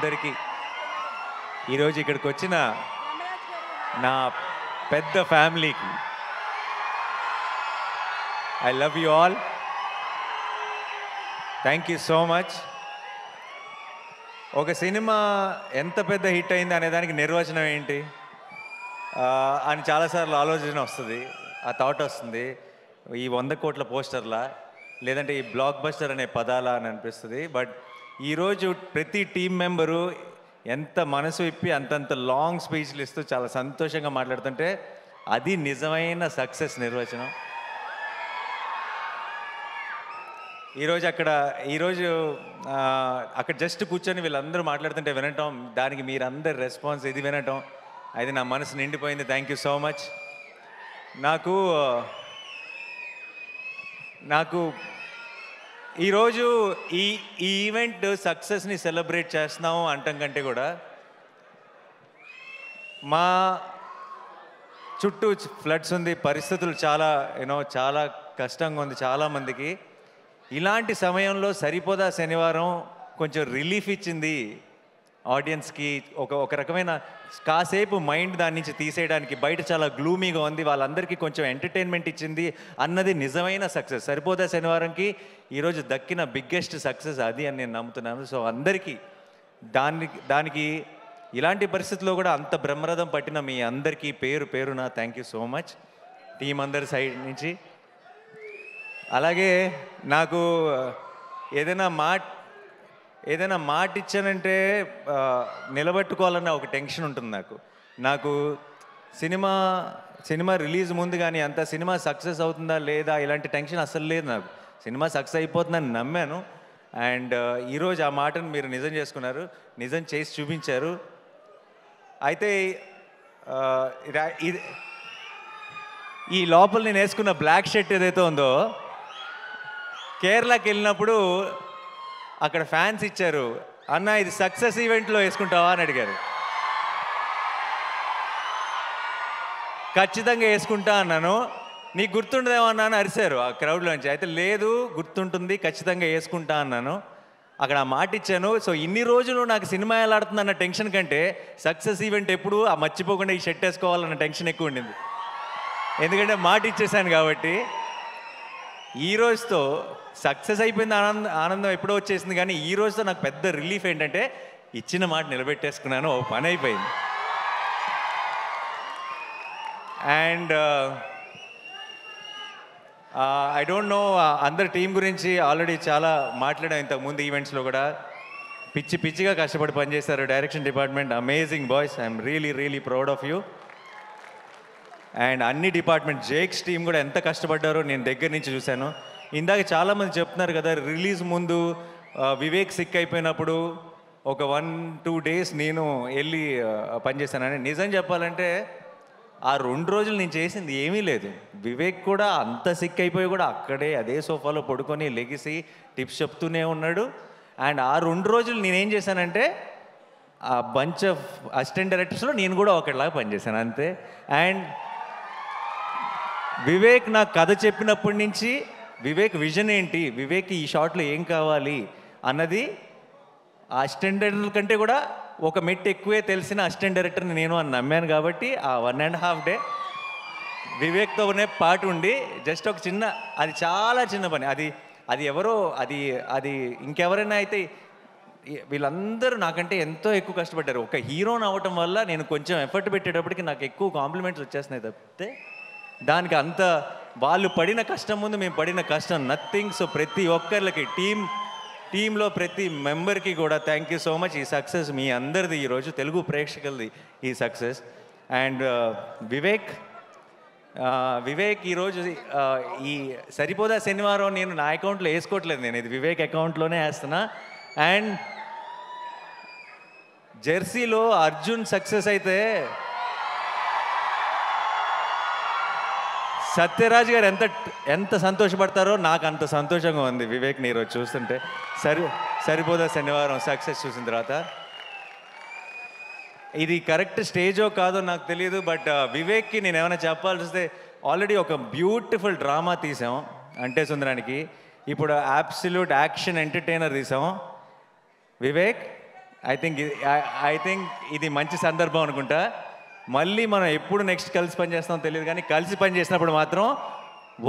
అందరికీ, ఈరోజు ఇక్కడికి వచ్చిన నా పెద్ద ఫ్యామిలీకి I love you all. Thank you so much. ఒక సినిమా ఎంత పెద్ద హిట్ అయింది అనే దానికి నిర్వచనం ఏంటి అని చాలాసార్లు ఆలోచన వస్తుంది, ఆ థాట్ వస్తుంది. ఈ 100 కోట్ల పోస్టర్లా, లేదంటే ఈ బ్లాక్ బస్టర్ అనే పదాలా అని అనిపిస్తుంది. బట్ ఈరోజు ప్రతి టీం మెంబరు ఎంత మనసు ఇప్పి అంతంత లాంగ్ స్పీచ్లు ఇస్తూ చాలా సంతోషంగా మాట్లాడుతుంటే అది నిజమైన సక్సెస్ నిర్వచనం. ఈరోజు అక్కడ జస్ట్ కూర్చొని వీళ్ళందరూ మాట్లాడుతుంటే వినటం, దానికి మీరందరు రెస్పాన్స్ ఇది వినటం, అది నా మనసు నిండిపోయింది. Thank you so much. నాకు ఈరోజు ఈ ఈవెంట్ సక్సెస్ని సెలబ్రేట్ చేస్తున్నాము అంటాం కంటే కూడా మా చుట్టూ ఫ్లడ్స్ ఉంది, పరిస్థితులు చాలా కష్టంగా ఉంది చాలామందికి. ఇలాంటి సమయంలో సరిపోదా శనివారం కొంచెం రిలీఫ్ ఇచ్చింది ఆడియన్స్కి. ఒక రకమైన కాసేపు మైండ్ దాని నుంచి తీసేయడానికి. బయట చాలా గ్లూమీగా ఉంది, వాళ్ళందరికీ కొంచెం ఎంటర్టైన్మెంట్ ఇచ్చింది అన్నది నిజమైన సక్సెస్. సరిపోదా శనివారంకి ఈరోజు దక్కిన బిగ్గెస్ట్ సక్సెస్ అది అని నేను నమ్ముతున్నాను. సో అందరికీ దానికి ఇలాంటి పరిస్థితుల్లో కూడా అంత బ్రహ్మరథం పట్టిన మీ అందరికీ పేరు పేరున thank you so much team అందరి సైడ్ నుంచి. అలాగే నాకు ఏదైనా మాట ఇచ్చానంటే నిలబెట్టుకోవాలన్న ఒక టెన్షన్ ఉంటుంది నాకు సినిమా రిలీజ్ ముందు కానీ అంత సినిమా సక్సెస్ అవుతుందా లేదా ఇలాంటి టెన్షన్ అస్సలు లేదు నాకు. సినిమా సక్సెస్ అయిపోతుందని నమ్మాను. అండ్ ఈరోజు ఆ మాటను మీరు నిజం చేసుకున్నారు, నిజం చేసి చూపించారు. అయితే ఈ లోపల నేను వేసుకున్న బ్లాక్ షర్ట్ ఏదైతే ఉందో, కేరళకి వెళ్ళినప్పుడు అక్కడ ఫ్యాన్స్ ఇచ్చారు, అన్న ఇది సక్సెస్ ఈవెంట్లో వేసుకుంటావా అని అడిగారు. ఖచ్చితంగా వేసుకుంటా అన్నాను. నీకు గుర్తుండదేమన్నా అని అరిశారు ఆ క్రౌడ్లోంచి. అయితే లేదు, గుర్తుంటుంది, ఖచ్చితంగా వేసుకుంటా అన్నాను. అక్కడ ఆ మాట ఇచ్చాను. సో ఇన్ని రోజులు నాకు సినిమా ఎలా ఆడుతుందన్న టెన్షన్ కంటే సక్సెస్ ఈవెంట్ ఎప్పుడు ఆ మర్చిపోకుండా ఈ షర్ట్ వేసుకోవాలన్న టెన్షన్ ఎక్కువ ఉండింది. ఎందుకంటే మాట ఇచ్చేసాను కాబట్టి. ఈ రోజుతో సక్సెస్ అయిపోయింది, ఆనందం ఎప్పుడో వచ్చేసింది. కానీ ఈ రోజుతో నాకు పెద్ద రిలీఫ్ ఏంటంటే ఇచ్చిన మాట నిలబెట్టేసుకున్నాను, ఓ పని అయిపోయింది. అండ్ ఐ డోంట్ నో, అందరి టీం గురించి ఆల్రెడీ చాలా మాట్లాడాం ఇంతకుముందు ఈవెంట్స్లో కూడా. పిచ్చిగా కష్టపడి పనిచేశారు direction department. Amazing boys, I'm really proud of you. And అన్ని డిపార్ట్మెంట్, జేక్స్ టీం కూడా ఎంత కష్టపడ్డారో నేను దగ్గర నుంచి చూశాను. ఇందాక చాలామంది చెప్తున్నారు కదా, రిలీజ్ ముందు వివేక్ సిక్ అయిపోయినప్పుడు ఒక 1-2 డేస్ నేను వెళ్ళి పనిచేశానని. నిజం చెప్పాలంటే ఆ 2 రోజులు నేను చేసింది ఏమీ లేదు. వివేక్ కూడా అంత సిక్ అయిపోయి కూడా అక్కడే అదే సోఫాలో పడుకొని లెగిసి టిప్స్ చెప్తూనే ఉన్నాడు. అండ్ ఆ 2 రోజులు నేనేం చేశానంటే ఆ బంచ్ ఆఫ్ అసిస్టెంట్ డైరెక్టర్స్లో నేను కూడా ఒకటిలాగా పనిచేశాను అంతే. అండ్ వివేక్ నాకు కథ చెప్పినప్పటి నుంచి వివేక్ విజన్ ఏంటి, వివేక్ ఈ షాట్లో ఏం కావాలి అన్నది ఆ అసిస్టెంట్ డైరెక్టర్ కంటే కూడా ఒక మెట్టు ఎక్కువే తెలిసిన అసిస్టెంట్ డైరెక్టర్ని నేను అని నమ్మాను. కాబట్టి ఆ 1.5 డే వివేక్తోనే పాటు ఉండి జస్ట్ ఒక చిన్న, అది చాలా చిన్న పని, అది ఎవరో అది ఇంకెవరైనా అయితే వీళ్ళందరూ నాకంటే ఎంతో ఎక్కువ కష్టపడ్డారు. ఒక హీరోని అవ్వటం వల్ల నేను కొంచెం ఎఫర్ట్ పెట్టేటప్పటికి నాకు ఎక్కువ కాంప్లిమెంట్స్ వచ్చేస్తున్నాయి తప్పితే దానికి అంత వాళ్ళు పడిన కష్టం ముందు మేము పడిన కష్టం నథింగ్. సో ప్రతి ఒక్కరికి టీంలో ప్రతి మెంబర్కి కూడా థ్యాంక్ యూ సో మచ్. ఈ సక్సెస్ మీ అందరిది, ఈరోజు తెలుగు ప్రేక్షకులది ఈ సక్సెస్. అండ్ వివేక్ ఈరోజు ఈ సరిపోదా శనివారం నేను నా అకౌంట్లో వేసుకోవట్లేదు, నేను ఇది వివేక్ అకౌంట్లోనే వేస్తున్నా. అండ్ జెర్సీలో అర్జున్ సక్సెస్ అయితే సత్యరాజ్ గారు ఎంత సంతోషపడతారో నాకు అంత సంతోషంగా ఉంది వివేక్ని ఈరోజు చూస్తుంటే. సరిపోదా శనివారం సక్సెస్ చూసిన తర్వాత. ఇది కరెక్ట్ స్టేజో కాదో నాకు తెలియదు, బట్ వివేక్కి నేను ఏమైనా చెప్పాల్సి వస్తే ఆల్రెడీ ఒక బ్యూటిఫుల్ డ్రామా తీసాం అంటే సుందరానికి. ఇప్పుడు అబ్సల్యూట్ యాక్షన్ ఎంటర్టైనర్ తీసాం. వివేక్ ఐ థింక్ ఇది మంచి సందర్భం అనుకుంటా. మళ్ళీ మనం ఎప్పుడు నెక్స్ట్ కలిసి పని చేస్తామో తెలియదు, కానీ కలిసి పని చేసినప్పుడు మాత్రం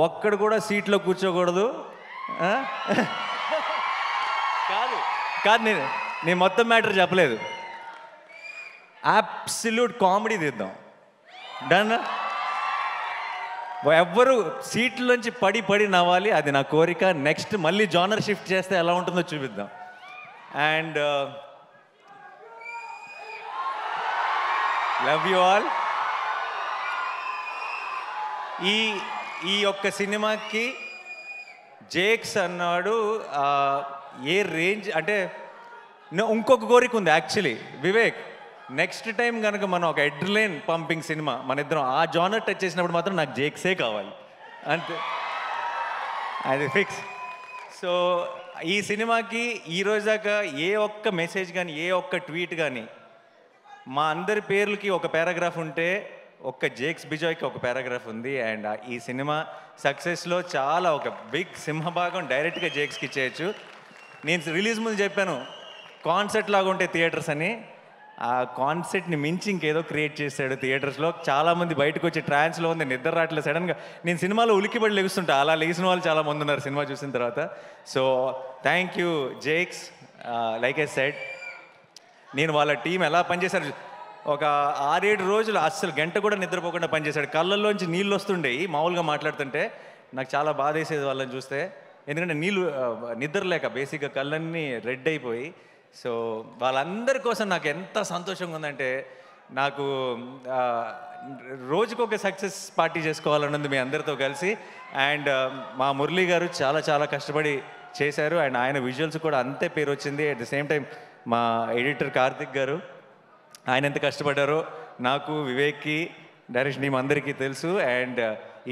ఒక్కడు కూడా సీట్లో కూర్చోకూడదు. ఆ? కాదు కాదు నేను నేను మొత్తం మ్యాటర్ చెప్పలేదు. అబ్సల్యూట్ కామెడీ తీద్దాం. డన్. ఎవ్వరు సీట్లోంచి పడి పడి నవ్వాలి, అది నా కోరిక. నెక్స్ట్ మళ్ళీ జానర్ షిఫ్ట్ చేస్తే ఎలా ఉంటుందో చూపిద్దాం. And love you all. ఈ ఒక్క సినిమాకి జేక్స్ అన్నాడు ఏ రేంజ్ అంటే, ఇంకొక కోరిక ఉంది యాక్చువల్లీ వివేక్. నెక్స్ట్ టైం కనుక మనం ఒక ఎడ్లైన్ పంపింగ్ సినిమా మన ఇద్దరం ఆ జానర్ టచ్ చేసినప్పుడు మాత్రం నాకు జేక్సే కావాలి అంతే, అది ఫిక్స్. సో ఈ సినిమాకి ఈరోజు దాకా ఏ ఒక్క మెసేజ్ కానీ ఏ ఒక్క ట్వీట్ కానీ, మా అందరి పేర్లకి ఒక పారాగ్రాఫ్ ఉంటే ఒక్క జేక్స్ బిజాయ్కి ఒక పారాగ్రాఫ్ ఉంది. అండ్ ఈ సినిమా సక్సెస్లో చాలా ఒక బిగ్ సింహభాగం డైరెక్ట్గా జేక్స్కి ఇచ్చేయచ్చు. నేను రిలీజ్ ముందు చెప్పాను కాన్సెప్ట్ లాగా ఉంటే థియేటర్స్ అని. ఆ కాన్సెప్ట్ని మించి ఇంకేదో క్రియేట్ చేశాడు థియేటర్స్లో. చాలామంది బయటకు వచ్చి ట్రాన్స్లో ఉంది, నిద్ర రావట్లేదు. సడన్గా నేను సినిమాలో ఉలికిపడి లెగుస్తుంటా, అలా లెగిసిన వాళ్ళు చాలామంది ఉన్నారు సినిమా చూసిన తర్వాత. So thank you Jakes. Like I said, నేను వాళ్ళ టీం ఎలా పనిచేశారు, ఒక 6-7 రోజులు అస్సలు గంట కూడా నిద్రపోకుండా పనిచేశాడు. కళ్ళల్లోంచి నీళ్ళు వస్తుండేవి మామూలుగా మాట్లాడుతుంటే. నాకు చాలా బాధ వేసేది వాళ్ళని చూస్తే, ఎందుకంటే నిద్ర లేక బేసిక్గా కళ్ళన్నీ రెడ్ అయిపోయి. సో వాళ్ళందరి కోసం నాకు ఎంత సంతోషంగా ఉందంటే, నాకు రోజుకొక సక్సెస్ పార్టీ చేసుకోవాలన్నది మీ అందరితో కలిసి. అండ్ మా మురళీ గారు చాలా చాలా కష్టపడి చేశారు, అండ్ ఆయన విజువల్స్ కూడా అంతే పేరు వచ్చింది. అట్ ద సేమ్ టైం మా ఎడిటర్ కార్తిక్ గారు, ఆయన ఎంత కష్టపడ్డారో నాకు, వివేక్కి, డైరెక్షన్ టీం అందరికీ తెలుసు. అండ్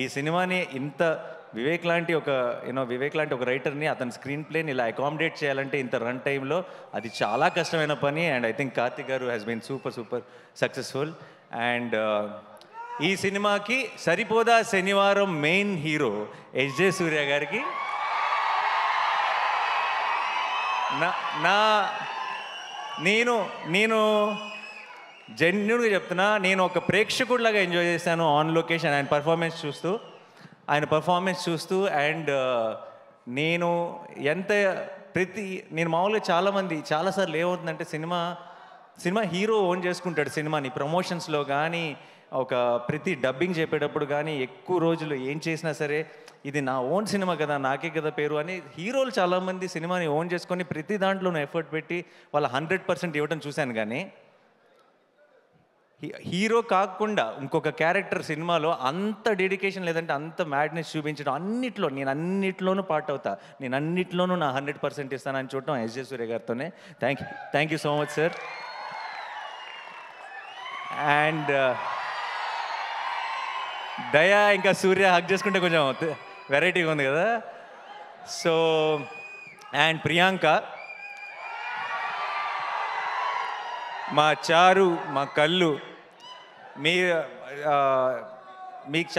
ఈ సినిమాని ఇంత వివేక్ లాంటి ఒక రైటర్ని అతని స్క్రీన్ ప్లేని ఇలా అకామిడేట్ చేయాలంటే ఇంత రన్ టైంలో అది చాలా కష్టమైన పని. And I think Karthik garu has been super successful. And ఈ సినిమాకి సరిపోదా శనివారం మెయిన్ హీరో ఎస్జే సూర్య గారికి నేను జెన్యున్గా చెప్తున్నా, నేను ఒక ప్రేక్షకుడిలాగా ఎంజాయ్ చేశాను ఆన్ లొకేషన్ ఆయన పర్ఫార్మెన్స్ చూస్తూ. అండ్ నేను మామూలుగా చాలాసార్లు ఏమవుతుందంటే, సినిమా హీరో ఓన్ చేసుకుంటాడు సినిమాని. ప్రమోషన్స్లో కానీ ఒక ప్రతి డబ్బింగ్ చెప్పేటప్పుడు కానీ ఎక్కువ రోజులు ఏం చేసినా సరే ఇది నా ఓన్ సినిమా కదా, నాకే కదా పేరు అని హీరోలు చాలామంది సినిమాని ఓన్ చేసుకొని ప్రతి దాంట్లోనూ ఎఫర్ట్ పెట్టి వాళ్ళ 100% ఇవ్వడం చూశాను. కానీ హీరో కాకుండా ఇంకొక క్యారెక్టర్ సినిమాలో అంత డెడికేషన్ లేదంటే అంత మ్యాడ్నెస్ చూపించడం, నేను అన్నిట్లోనూ పార్ట్ అవుతా, నేను అన్నిట్లోనూ నా 100% ఇస్తానని చూడటం ఎస్జే సూర్య గారితోనే. Thank you so much sir. And Daya ఇంకా సూర్య హక్ చేసుకుంటే కొంచెం వెరైటీగా ఉంది కదా. సో అండ్ ప్రియాంక, మా చారు, మా కళ్ళు, మీకు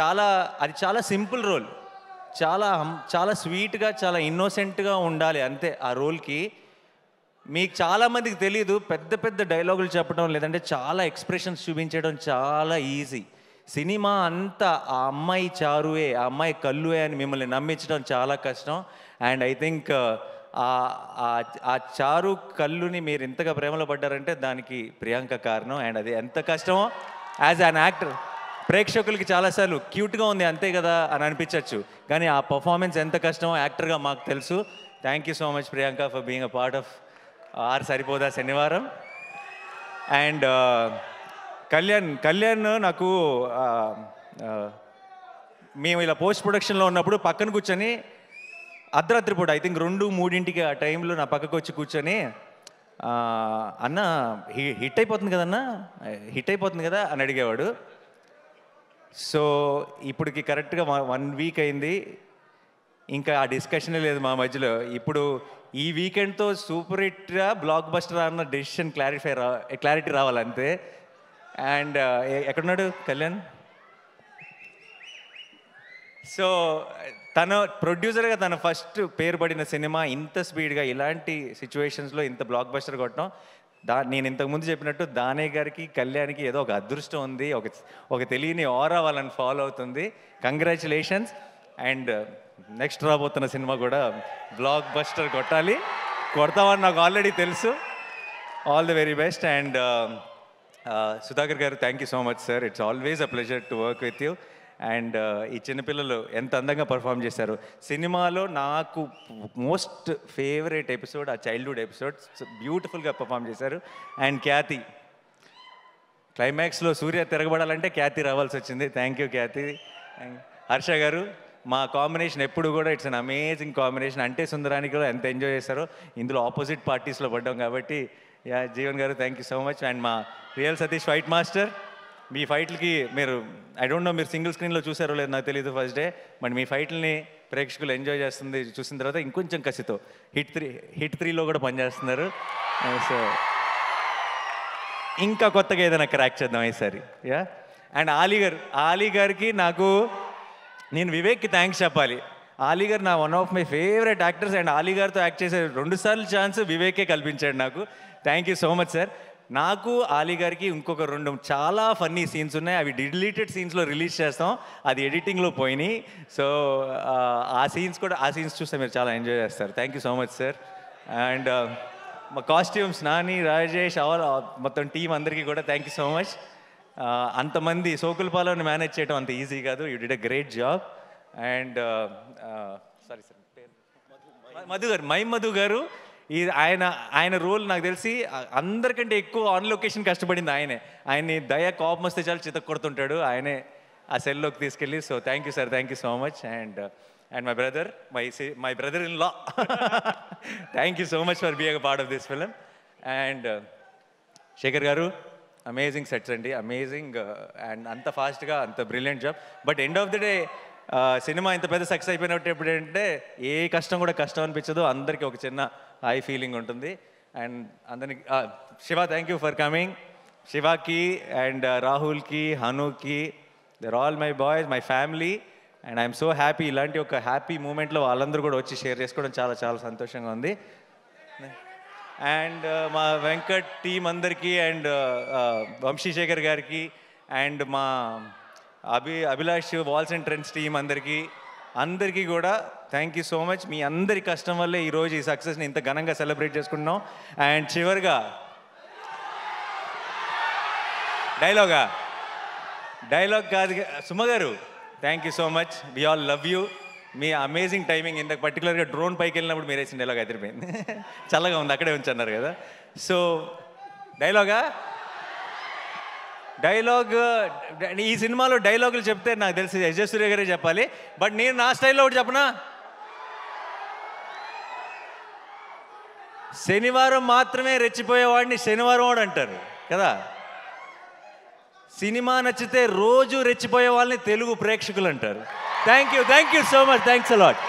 అది చాలా సింపుల్ రోల్, చాలా స్వీట్గా చాలా ఇన్నోసెంట్గా ఉండాలి అంతే ఆ రోల్కి. మీకు చాలామందికి తెలీదు, పెద్ద పెద్ద డైలాగులు చెప్పడం లేదంటే చాలా ఎక్స్ప్రెషన్స్ చూపించడం చాలా ఈజీ. సినిమా అంతా ఆ అమ్మాయి చారువే, ఆ అమ్మాయి కళ్ళువే అని మిమ్మల్ని నమ్మించడం చాలా కష్టం. అండ్ ఐ థింక్ ఆ చారు కళ్ళుని మీరు ఇంతగా ప్రేమలో పడ్డారంటే దానికి ప్రియాంక కారణం. అండ్ అది ఎంత కష్టమో యాజ్ అన్ యాక్టర్ ప్రేక్షకులకి చాలాసార్లు క్యూట్గా ఉంది అంతే కదా అని అనిపించవచ్చు, కానీ ఆ పర్ఫార్మెన్స్ ఎంత కష్టమో యాక్టర్గా మాకు తెలుసు. Thank you so much Priyanka for being a part of our Saripodhaa Sanivaaram. And Kalyan నాకు మేము ఇలా పోస్ట్ ప్రొడక్షన్లో ఉన్నప్పుడు పక్కన కూర్చొని అర్ధరాత్రి పూట ఐ థింక్ 2-3 ఆ టైంలో నా పక్కకు వచ్చి కూర్చొని, అన్న హిట్ అయిపోతుంది కదా అని అడిగేవాడు. సో ఇప్పటికి కరెక్ట్గా 1 వీక్ అయింది, ఇంకా ఆ డిస్కషనే లేదు మా మధ్యలో. ఇప్పుడు ఈ వీకెండ్తో సూపర్ హిట్గా బ్లాక్ బస్టర్ అన్న డెసిషన్ క్లారిటీ రావాలంతే. అండ్ ఎక్కడున్నాడు కళ్యాణ్? సో తన ప్రొడ్యూసర్గా తన ఫస్ట్ పేరు పడిన సినిమా ఇంత స్పీడ్గా ఇలాంటి సిచ్యువేషన్స్లో ఇంత బ్లాక్ బస్టర్ కొట్టడం నేను ఇంతకుముందు చెప్పినట్టు దానే గారికి కళ్యాణ్కి ఏదో ఒక అదృష్టం ఉంది, ఒక తెలియని ఆరా వాళ్ళని ఫాలో అవుతుంది. కంగ్రాచులేషన్స్. అండ్ నెక్స్ట్ రాబోతున్న సినిమా కూడా బ్లాక్ బస్టర్ కొడతామని నాకు ఆల్రెడీ తెలుసు. All the very best. And Sudhakar గారు, thank you so much sir. It's always a pleasure to work with you. And ఈ చిన్నపిల్లలు ఎంత అందంగా పర్ఫామ్ చేశారు. సినిమాలో నాకు మోస్ట్ ఫేవరెట్ ఎపిసోడ్ ఆ చైల్డ్హుడ్ ఎపిసోడ్. బ్యూటిఫుల్గా పర్ఫామ్ చేశారు. అండ్ ఖ్యాతి, క్లైమాక్స్లో సూర్య తిరగబడాలంటే ఖ్యాతి రావాల్సి వచ్చింది. థ్యాంక్ యూ ఖ్యాతి. హర్ష గారు, మా కాంబినేషన్ ఎప్పుడు కూడా ఇట్స్ అన్ అమేజింగ్ కాంబినేషన్. అంటే సుందరానికి కూడా ఎంత ఎంజాయ్ చేశారో, ఇందులో ఆపోజిట్ పార్టీస్లో పడ్డాం కాబట్టి. జీవన్ గారు, thank you so much. And మా రియల్ సతీష్ ఫైట్ మాస్టర్, మీ ఫైట్లకి మీరు ఐ డోంట్ నో మీరు సింగిల్ స్క్రీన్లో చూసారో లేదు నాకు తెలియదు ఫస్ట్ డే, బట్ మీ ఫైట్లని ప్రేక్షకులు ఎంజాయ్ చేస్తుంది చూసిన తర్వాత ఇంకొంచెం కసితో హిట్ 3లో కూడా పనిచేస్తున్నారు. సో ఇంకా కొత్తగా ఏదైనా క్రాక్ చేద్దాం ఈసారి. అండ్ ఆలీ గారికి నేను వివేక్కి థ్యాంక్స్ చెప్పాలి. ఆలీ గారు నా one of my favourite actors. And Ali గారితో యాక్ట్ చేసే 2 సార్లు ఛాన్స్ వివేకే కల్పించాడు నాకు. Thank you so much sir. నాకు ఆలీ గారికి ఇంకొక 2 చాలా ఫన్నీ సీన్స్ ఉన్నాయి. అవి డిలీటెడ్ సీన్స్లో రిలీజ్ చేస్తాం, అది ఎడిటింగ్లో పోయినాయి. సో ఆ సీన్స్ చూస్తే మీరు చాలా ఎంజాయ్ చేస్తారు. Thank you so much sir. And మా కాస్ట్యూమ్స్ నాని, రాజేష్, మొత్తం టీం అందరికీ కూడా థ్యాంక్ యూ సో మచ్. అంతమంది సోకులపాలని మేనేజ్ చేయడం అంత ఈజీ కాదు. You did a great job. And sorry sir, Madhu గారు ఆయన రోల్ నాకు తెలిసి అందరికంటే ఎక్కువ ఆన్ లొకేషన్ కష్టపడింది ఆయన్ని దయ కోపం వస్తే చాలా చితక్ కొడుతుంటాడు, ఆయనే ఆ సెల్లోకి తీసుకెళ్ళి. So thank you sir, thank you so much. And my brother in law, thank you so much for being a part of this film. And Shekhar garu, amazing sets అండి, అమేజింగ్. అండ్ అంత ఫాస్ట్గా అంత brilliant job. But end of the day cinema ఇంత పెద్ద success అయిపోయినట్టు ఎప్పుడంటే ఏ కష్టం కూడా కష్టం అనిపించదు, అందరికీ ఒక చిన్న హై ఫీలింగ్ ఉంటుంది. అండ్ అందరికి Shiva, thank you for coming. శివాకి అండ్ రాహుల్కి, హనుకి, there all my boys, my family. And I'm so happy. ఇలాంటి ఒక హ్యాపీ మూమెంట్లో వాళ్ళందరూ కూడా వచ్చి షేర్ చేసుకోవడం చాలా చాలా సంతోషంగా ఉంది. అండ్ మా వెంకట్ టీం అందరికీ, అండ్ వంశీశేఖర్ గారికి, అండ్ మా Abhilash walls and trends team అందరికీ కూడా థ్యాంక్ యూ సో మచ్. మీ అందరి కష్టం వల్లే ఈరోజు ఈ సక్సెస్ని ఇంత ఘనంగా సెలబ్రేట్ చేసుకుంటున్నాం. అండ్ చివరిగా డైలాగ్ కాదు Suma garu, thank you so much. We all love you. మీ అమేజింగ్ టైమింగ్. ఇంతకు పర్టికులర్గా డ్రోన్ పైకి వెళ్ళినప్పుడు మీరు వేసిన డైలాగ్ అదిరిపోయింది. చల్లగా ఉంది, అక్కడే ఉంచన్నారు కదా. సో డైలాగ్ ఈ సినిమాలో డైలాగులు చెప్తే నాకు తెలిసి ఎస్.జె. సూర్య గారే చెప్పాలి. బట్ నేను నా స్టైల్లో ఒకటి చెప్పనా, శనివారం మాత్రమే రెచ్చిపోయేవాడిని శనివారం వాడు అంటారు కదా. సినిమా నచ్చితే రోజు రెచ్చిపోయే వాళ్ళని తెలుగు ప్రేక్షకులు అంటారు. Thank you so much. Thanks a lot.